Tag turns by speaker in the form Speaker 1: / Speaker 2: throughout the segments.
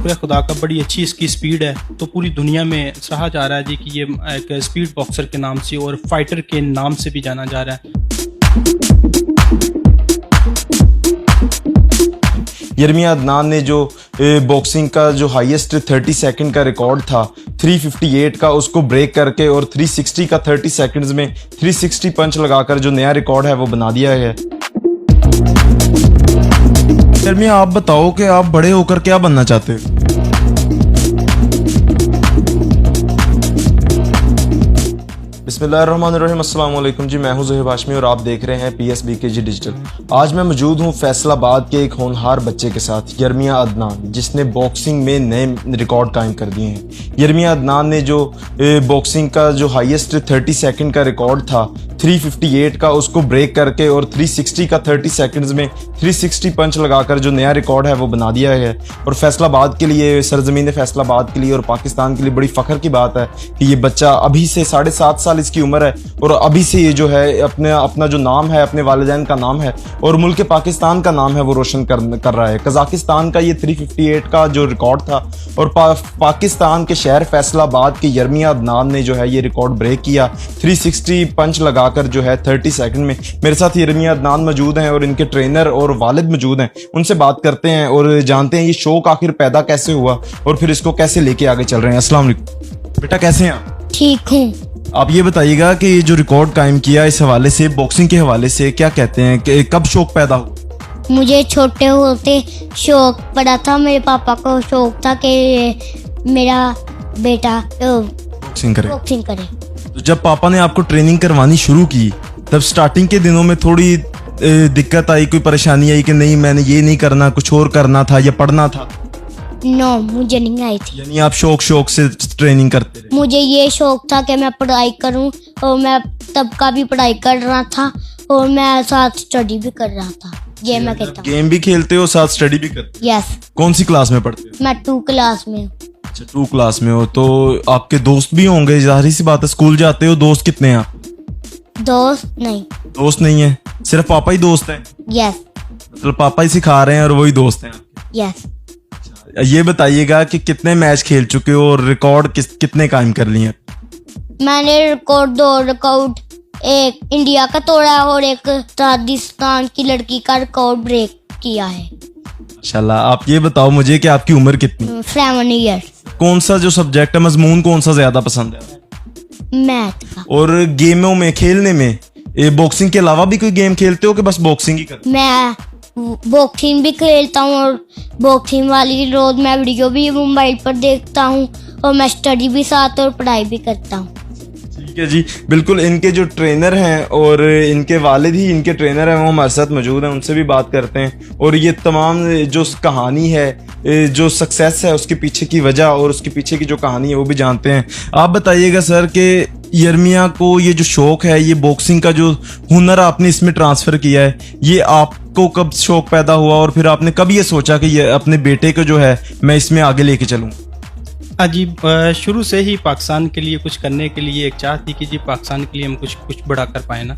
Speaker 1: शुक्र खुदा का, बड़ी अच्छी इसकी स्पीड है। तो पूरी दुनिया में सराहा जा रहा है जी कि ये एक स्पीड बॉक्सर के नाम से और फाइटर के नाम से भी जाना जा रहा है।
Speaker 2: यर्मिया अदनान ने जो बॉक्सिंग का जो हाईएस्ट 30 सेकंड का रिकॉर्ड था 358 का, उसको ब्रेक करके और 360 का 30 सेकंड्स में 360 पंच लगाकर जो नया रिकॉर्ड है वो बना दिया है। यर्मिया, आप बताओ कि आप बड़े होकर क्या बनना चाहते हो? बिस्मिल्लाहिर्रहमानिर्रहीम, अस्सलाम वालेकुम जी। मैं हूं ज़ोहेब हाशमी और आप देख रहे हैं PSBKG डिजिटल। आज मैं मौजूद हूं फैसलाबाद के एक होनहार बच्चे के साथ, यर्मिया अदनान, जिसने बॉक्सिंग में नए रिकॉर्ड कायम कर दिए हैं। यर्मिया अदनान ने जो बॉक्सिंग का जो हाईएस्ट 30 सेकंड का रिकॉर्ड था 358 का, उसको ब्रेक करके और 360 का 30 सेकंड्स में 360 पंच लगाकर जो नया रिकॉर्ड है वो बना दिया है। और फैसलाबाद के लिए, सरजमीन फैसलाबाद के लिए और पाकिस्तान के लिए बड़ी फ़ख्र की बात है कि ये बच्चा अभी से 7.5 साल इसकी उम्र है और अभी से ये जो है अपना जो नाम है, अपने वालिदैन का नाम है और मुल्क पाकिस्तान का नाम है वो रोशन कर रहा है। कजाकिस्तान का ये 358 का जो रिकॉर्ड था और पाकिस्तान के शहर फैसलाबाद के यर्मिया अदनान ने जो है ये रिकॉर्ड ब्रेक किया 360 पंच लगाकर जो है 30 सेकंड में। मेरे साथ यर्मिया अदनान मौजूद हैं और इनके ट्रेनर और वालिद मौजूद हैं। उनसे बात करते हैं और जानते हैं ये शौक आखिर पैदा कैसे हुआ और फिर इसको कैसे लेके आगे चल रहे हैं। अस्सलाम वालेकुम बेटा, कैसे हैं आप?
Speaker 3: ठीक हूँ।
Speaker 2: आप ये बताइएगा कि ये जो रिकॉर्ड कायम किया इस हवाले से, बॉक्सिंग के हवाले से क्या कहते हैं कि कब शौक पैदा हुआ?
Speaker 3: मुझे छोटे होते शौक पड़ा था, मेरे पापा को शौक था कि मेरा बेटा
Speaker 2: बॉक्सिंग करे। तो जब पापा ने आपको ट्रेनिंग करवानी शुरू की तब स्टार्टिंग के दिनों में थोड़ी दिक्कत आई, कोई परेशानी आई कि नहीं मैंने ये नहीं करना, कुछ और करना था या पढ़ना था?
Speaker 3: नो, मुझे नहीं आई थी।
Speaker 2: यानी आप शौक से ट्रेनिंग करते रहे?
Speaker 3: मुझे ये शौक था कि मैं पढ़ाई करूं और मैं तब का भी पढ़ाई कर रहा था और मैं साथ स्टडी भी कर रहा था। ये मैं कहता हूँ।
Speaker 2: गेम भी खेलते हो साथ स्टडी भी करते हो?
Speaker 3: यस।
Speaker 2: कौन सी क्लास में पढ़ते हो?
Speaker 3: मैं 2 क्लास में हूँ।
Speaker 2: अच्छा, 2 क्लास में हो तो आपके दोस्त भी होंगे, जाहिर सी बात है। स्कूल जाते हो, दोस्त कितने हैं आप?
Speaker 3: दोस्त नहीं
Speaker 2: है, सिर्फ पापा ही दोस्त हैं?
Speaker 3: यस।
Speaker 2: मतलब पापा ही सिखा रहे हैं और वही दोस्त हैं?
Speaker 3: यस।
Speaker 2: ये बताइएगा कि कितने मैच खेल चुके हो और रिकॉर्ड कितने कायम कर लिए?
Speaker 3: मैंने रिकॉर्ड 2 रिकॉर्ड, एक इंडिया का तोड़ा है और एक राजस्थान की लड़की का रिकॉर्ड ब्रेक किया है।
Speaker 2: माशाल्लाह। आप ये बताओ मुझे कि आपकी उम्र कितनी?
Speaker 3: 7 ईयर्स।
Speaker 2: कौन सा जो सब्जेक्ट है, मजमून कौन सा ज्यादा पसंद है?
Speaker 3: मैथ का।
Speaker 2: और गेमों में, खेलने में बॉक्सिंग के अलावा भी कोई गेम खेलते हो कि बस बॉक्सिंग ही करते हो?
Speaker 3: मैं बॉक्सिंग भी खेलता हूँ और बॉक्सिंग वाली रोज मैं वीडियो भी मोबाइल पर देखता हूँ और मैं स्टडी भी साथ और पढ़ाई भी करता हूँ।
Speaker 2: ठीक है जी, बिल्कुल। इनके जो ट्रेनर हैं और इनके वालिद ही इनके ट्रेनर हैं वो हमारे साथ मौजूद हैं, उनसे भी बात करते हैं और ये तमाम जो कहानी है, जो सक्सेस है उसके पीछे की वजह और उसके पीछे की जो कहानी है वो भी जानते हैं। आप बताइएगा सर कि यर्मिया को ये जो शौक है, ये बॉक्सिंग का जो हुनर आपने इसमें ट्रांसफ़र किया है, ये आपको कब शौक पैदा हुआ और फिर आपने कब ये सोचा कि ये अपने बेटे को जो है मैं इसमें आगे लेके चलूँ?
Speaker 1: जी, शुरू से ही पाकिस्तान के लिए कुछ करने के लिए एक चाह थी कि जी पाकिस्तान के लिए हम कुछ बड़ा कर पाए ना।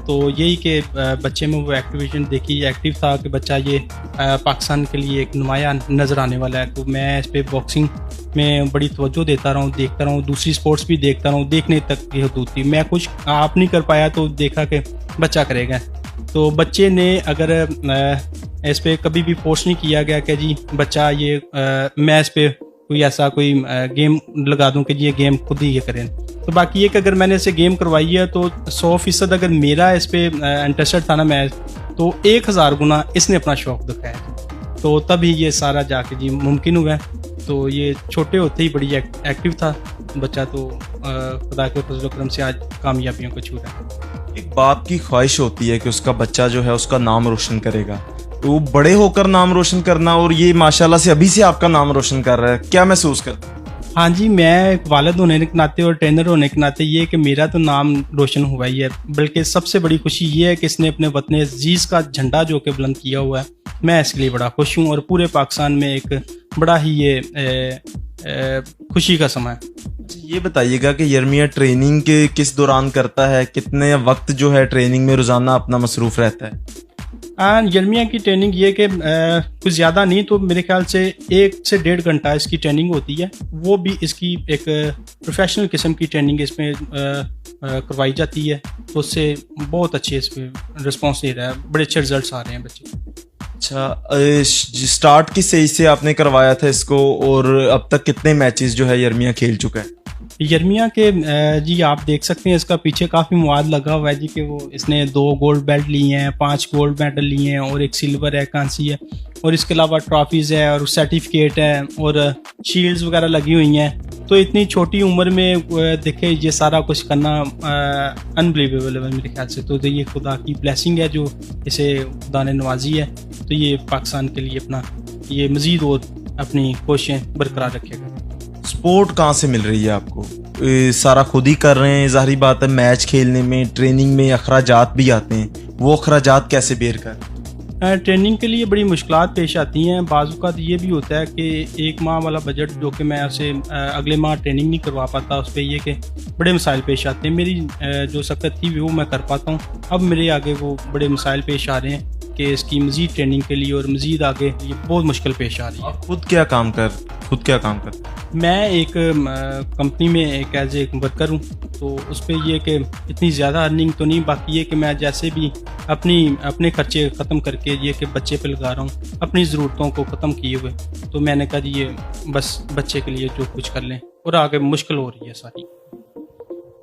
Speaker 1: तो यही कि बच्चे में वो एक्टिवेशन देखी, एक्टिव था कि बच्चा ये पाकिस्तान के लिए एक नुमाया नज़र आने वाला है। तो मैं इस पर बॉक्सिंग में बड़ी तवज्जो देता रहा हूँ, देखता रहा हूँ, दूसरी स्पोर्ट्स भी देखता रहा हूँ, देखने तक की हदूद थी। मैं कुछ आप नहीं कर पाया तो देखा कि बच्चा करेगा। तो बच्चे ने अगर इस पर कभी भी फोर्स नहीं किया गया कि जी बच्चा ये मैं इस पर कोई ऐसा कोई गेम लगा दूं कि ये गेम खुद ही ये करें। तो बाकी ये कि अगर मैंने इसे गेम करवाई है तो 100% अगर मेरा इस पे इंटरेस्टेड था ना मैं, तो 1000 गुना इसने अपना शौक दिखाया। तो तभी ये सारा जाके जी मुमकिन हुआ। तो ये छोटे होते ही बड़ी एक्टिव था बच्चा। तो खुदा के फजल करम से आज कामयाबियों को छू रहा है।
Speaker 2: एक बाप की ख्वाहिश होती है कि उसका बच्चा जो है उसका नाम रोशन करेगा, तो बड़े होकर नाम रोशन करना, और ये माशाल्लाह से अभी से आपका नाम रोशन कर रहा है, क्या महसूस करते हैं?
Speaker 1: हाँ जी, मैं एक वालिद होने के नाते और ट्रेनर होने के नाते ये कि मेरा तो नाम रोशन हुआ ही है, बल्कि सबसे बड़ी खुशी ये है कि इसने अपने वतन अजीज़ का झंडा जो कि बुलंद किया हुआ है। मैं इसके लिए बड़ा खुश हूँ और पूरे पाकिस्तान में एक बड़ा ही ये खुशी का समय है।
Speaker 2: ये बताइएगा कि यर्मिया ट्रेनिंग के किस दौरान करता है, कितने वक्त जो है ट्रेनिंग में रोज़ाना अपना मसरूफ़ रहता है?
Speaker 1: यर्मिया की ट्रेनिंग ये कि कुछ ज़्यादा नहीं तो मेरे ख्याल से 1 से 1.5 घंटा इसकी ट्रेनिंग होती है। वो भी इसकी एक प्रोफेशनल किस्म की ट्रेनिंग इसमें करवाई जाती है, तो उससे बहुत अच्छे इस पर रिस्पॉन्स दे रहा है, बड़े अच्छे रिजल्ट्स आ रहे हैं बच्चे।
Speaker 2: अच्छा, स्टार्ट किस एज से आपने करवाया था इसको और अब तक कितने मैचेस जो है यर्मिया खेल चुका है?
Speaker 1: यर्मिया के जी आप देख सकते हैं इसका पीछे काफ़ी मवाद लगा हुआ है जी कि वो इसने 2 गोल्ड बेल्ट लिए हैं, 5 गोल्ड मेडल लिए हैं और 1 सिल्वर है, कांसी है, और इसके अलावा ट्रॉफीज़ है और सर्टिफिकेट है और शील्ड्स वगैरह लगी हुई हैं। तो इतनी छोटी उम्र में देखे ये सारा कुछ करना अनबिलीवेबल है मेरे ख्याल से। तो ये खुदा की ब्लेसिंग है जो इसे खुदा ने नवाजी है। तो ये पाकिस्तान के लिए अपना ये मज़ीद और अपनी कोशिशें बरकरार रखेगा।
Speaker 2: सपोर्ट कहाँ से मिल रही है आपको? सारा खुद ही कर रहे हैं, ज़ाहिर बात है मैच खेलने में, ट्रेनिंग में अखराजात भी आते हैं, वो अखराजात कैसे बेयर कर?
Speaker 1: ट्रेनिंग के लिए बड़ी मुश्किलात पेश आती हैं। बाज़ औक़ात ये भी होता है कि 1 माह वाला बजट जो कि मैं उसे अगले माह ट्रेनिंग नहीं करवा पाता, उस पर ये कि बड़े मसाइल पेश आते हैं। मेरी जो सकत थी वो मैं कर पाता हूँ, अब मेरे आगे वो बड़े मसाइल पेश आ रहे हैं कि इसकी मज़ीद ट्रेनिंग के लिए और मज़ीद आगे ये बहुत मुश्किल पेश आ रही है।
Speaker 2: खुद क्या काम कर?
Speaker 1: मैं एक कंपनी में एक एज ए वर्कर हूँ, तो उस पर यह कि इतनी ज़्यादा अर्निंग तो नहीं, बाकी ये कि मैं जैसे भी अपने खर्चे ख़त्म करके ये कि बच्चे पे लगा रहा हूँ, अपनी ज़रूरतों को ख़त्म किए हुए। तो मैंने कहा जी ये बस बच्चे के लिए जो कुछ कर लें, और आगे मुश्किल हो रही है सारी।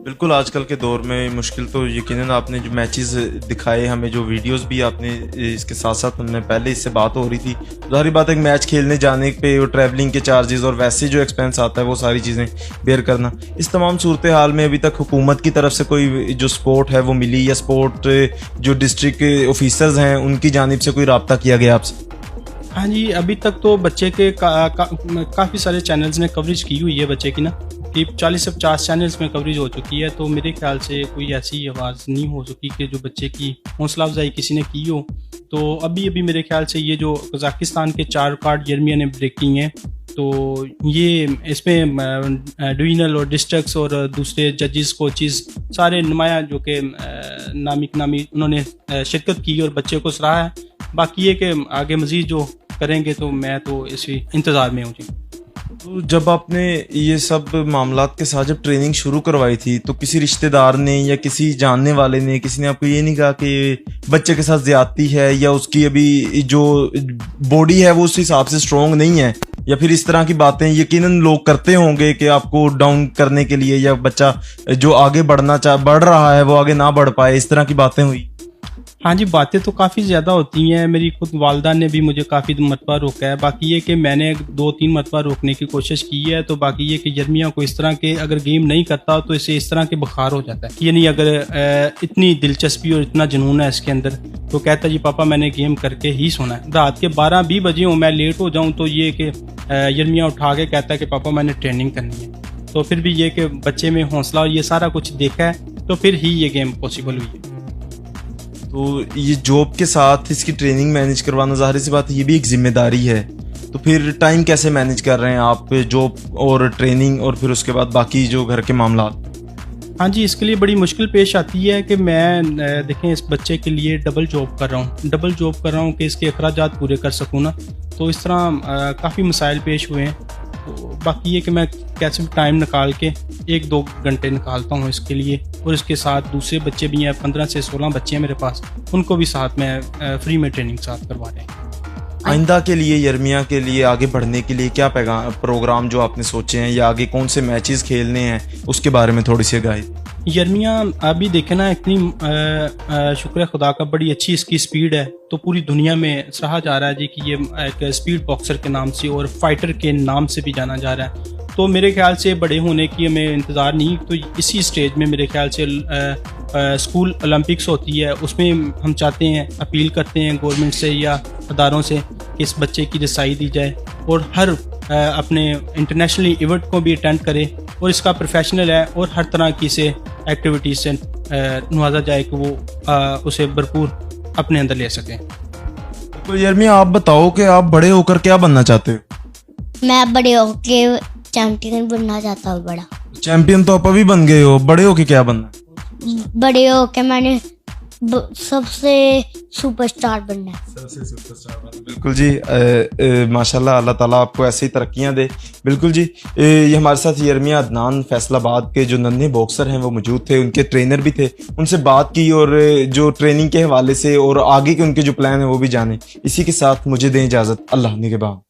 Speaker 2: बिल्कुल, आजकल के दौर में मुश्किल तो यकीनन, आपने जो मैचेस दिखाए हमें, जो वीडियोस भी आपने, इसके साथ साथ हमने पहले इससे बात हो रही थी, ज़ाहिर बात है एक मैच खेलने जाने पे और ट्रैवलिंग के चार्जेस और वैसे जो एक्सपेंस आता है वो सारी चीज़ें बेयर करना। इस तमाम सूरत हाल में अभी तक हुकूमत की तरफ से कोई जो सपोर्ट है वो मिली, या सपोर्ट जो डिस्ट्रिक्ट ऑफिसर्स हैं उनकी जानिब से कोई रब्ता किया गया आपसे?
Speaker 1: हाँ जी, अभी तक तो बच्चे के काफ़ी सारे चैनल्स ने कवरेज की हुई है बच्चे की ना, कि 40 से 50 चैनल्स में कवरेज हो चुकी है। तो मेरे ख्याल से कोई ऐसी आवाज़ नहीं हो सकी कि जो बच्चे की हौसला अफजाई किसी ने की हो। तो अभी मेरे ख्याल से ये जो कज़ाकिस्तान के 4 रिकॉर्ड यर्मिया ने ब्रेक किए हैं, तो ये इसमें डिवीजनल और डिस्ट्रिक्ट्स और दूसरे जजेस, कोचेस, सारे नुमाया जो कि नामी उन्होंने शिरकत की और बच्चे को सराहा है। बाकी ये कि आगे मज़ीद जो करेंगे तो मैं तो इसी इंतज़ार में हूँ जी।
Speaker 2: तो जब आपने ये सब मामलात के साथ जब ट्रेनिंग शुरू करवाई थी, तो किसी रिश्तेदार ने या किसी जानने वाले ने, किसी ने आपको ये नहीं कहा कि बच्चे के साथ ज्यादती है, या उसकी अभी जो बॉडी है वो उस हिसाब से स्ट्रॉन्ग नहीं है, या फिर इस तरह की बातें यकीनन लोग करते होंगे कि आपको डाउन करने के लिए, या बच्चा जो आगे बढ़ रहा है वो आगे ना बढ़ पाए, इस तरह की बातें हुई?
Speaker 1: हाँ जी, बातें तो काफ़ी ज़्यादा होती हैं। मेरी खुद वालदा ने भी मुझे काफ़ी मरतबा रोका है। बाकी ये कि मैंने 2-3 मरतबा रोकने की कोशिश की है। तो बाकी ये कि यर्मिया को इस तरह के अगर गेम नहीं करता तो इसे इस तरह के बुखार हो जाता है, यानी अगर इतनी दिलचस्पी और इतना जुनून है इसके अंदर, तो कहता जी पापा मैंने गेम करके ही सोना है। रात के 12-20 बजे हूँ, मैं लेट हो जाऊँ तो ये कि यर्मिया उठा के कहता है कि पापा मैंने ट्रेनिंग करनी है। तो फिर भी ये कि बच्चे में हौसला और ये सारा कुछ देखा है, तो फिर ही ये गेम पॉसिबल हुई है।
Speaker 2: तो ये जॉब के साथ इसकी ट्रेनिंग मैनेज करवाना, ज़ाहिर सी बात है ये भी एक जिम्मेदारी है। तो फिर टाइम कैसे मैनेज कर रहे हैं आप, जॉब और ट्रेनिंग और फिर उसके बाद बाकी जो घर के मामला?
Speaker 1: हाँ जी, इसके लिए बड़ी मुश्किल पेश आती है कि मैं देखें इस बच्चे के लिए डबल जॉब कर रहा हूँ कि इसके अखराजात पूरे कर सकूँ ना। तो इस तरह काफ़ी मसाइल पेश हुए हैं। तो बाकी ये कि मैं कैसे भी टाइम निकाल के 1-2 घंटे निकालता हूँ इसके लिए, और इसके साथ दूसरे बच्चे भी हैं, 15 से 16 बच्चे हैं मेरे पास, उनको भी साथ में फ्री में ट्रेनिंग साथ करवा रहे हैं।
Speaker 2: आइंदा के लिए, यर्मिया के लिए आगे बढ़ने के लिए क्या प्रोग्राम जो आपने सोचे हैं, या आगे कौन से मैचेस खेलने हैं, उसके बारे में थोड़ी सी आगाही?
Speaker 1: यर्मिया अभी देखे ना, इतनी शुक्र खुदा का बड़ी अच्छी इसकी स्पीड है, तो पूरी दुनिया में सराहा जा रहा है जी कि ये एक स्पीड बॉक्सर के नाम से और फाइटर के नाम से भी जाना जा रहा है। तो मेरे ख्याल से बड़े होने की हमें इंतज़ार नहीं, तो इसी स्टेज में मेरे ख्याल से स्कूल ओलंपिक्स होती है, उसमें हम चाहते हैं, अपील करते हैं गवर्नमेंट से या अदारों से कि इस बच्चे की रसाई दी जाए और हर अपने इंटरनेशनल इवेंट को भी अटेंड करे, और इसका प्रोफेशनल है और हर तरह की से एक्टिविटीज से नवाजा जाए कि वो उसे भरपूर अपने अंदर ले सकें।
Speaker 2: तो यर्मिया आप बताओ कि आप बड़े होकर क्या बनना चाहते हो?
Speaker 3: मैं बड़े होके चैंपियन बनना चाहता हूँ। बड़ा
Speaker 2: चैंपियन तो आप अभी बन गए हो, बड़े होके क्या बनना?
Speaker 3: बड़े होके मैंने सबसे सुपरस्टार बनना है।
Speaker 2: सबसे सुपरस्टार। बिल्कुल जी, माशाल्लाह, अल्लाह ताला आपको ऐसी ही तरक्कियां दे। बिल्कुल जी, ये हमारे साथ यर्मिया अदनान फैसलाबाद के जो नन्हे बॉक्सर हैं वो मौजूद थे, उनके ट्रेनर भी थे, उनसे बात की और जो ट्रेनिंग के हवाले से और आगे के उनके जो प्लान है वो भी जाने। इसी के साथ मुझे दें इजाज़त, अल्लाह निगहबान।